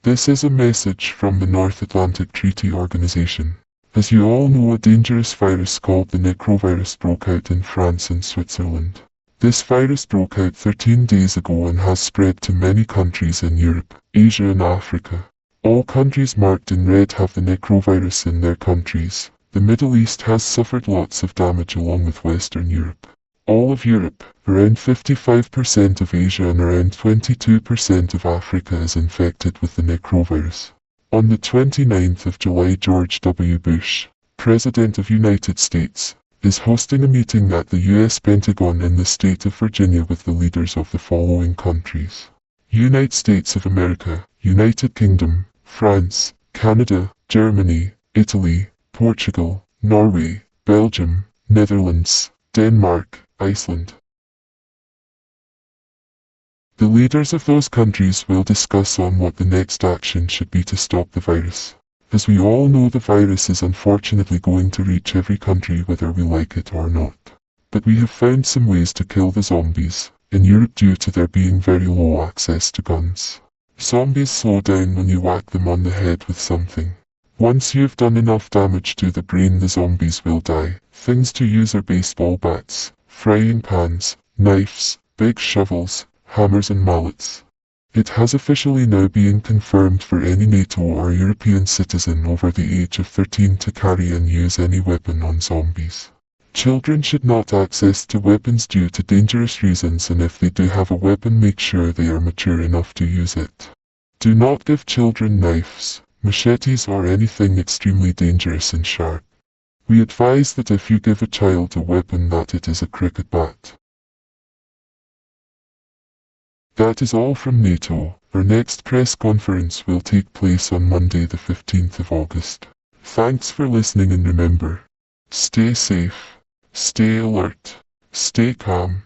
This is a message from the North Atlantic Treaty Organization. As you all know, a dangerous virus called the necrovirus broke out in France and Switzerland. This virus broke out 13 days ago and has spread to many countries in Europe, Asia and Africa. All countries marked in red have the necrovirus in their countries. The Middle East has suffered lots of damage along with Western Europe. All of Europe, around 55% of Asia and around 22% of Africa is infected with the necrovirus. On the 29th of July, George W. Bush, President of United States, is hosting a meeting at the U.S. Pentagon in the state of Virginia with the leaders of the following countries: United States of America, United Kingdom, France, Canada, Germany, Italy, Portugal, Norway, Belgium, Netherlands, Denmark, Iceland. The leaders of those countries will discuss on what the next action should be to stop the virus. As we all know, the virus is unfortunately going to reach every country whether we like it or not. But we have found some ways to kill the zombies in Europe due to there being very low access to guns. Zombies slow down when you whack them on the head with something. Once you've done enough damage to the brain, the zombies will die. Things to use are baseball bats, frying pans, knives, big shovels, hammers and mallets. It has officially now been confirmed for any NATO or European citizen over the age of 13 to carry and use any weapon on zombies. Children should not access to weapons due to dangerous reasons, and if they do have a weapon, make sure they are mature enough to use it. Do not give children knives, machetes or anything extremely dangerous and sharp. We advise that if you give a child a weapon, that it is a cricket bat. That is all from NATO. Our next press conference will take place on Monday the 15th of August. Thanks for listening, and remember, stay safe, stay alert, stay calm.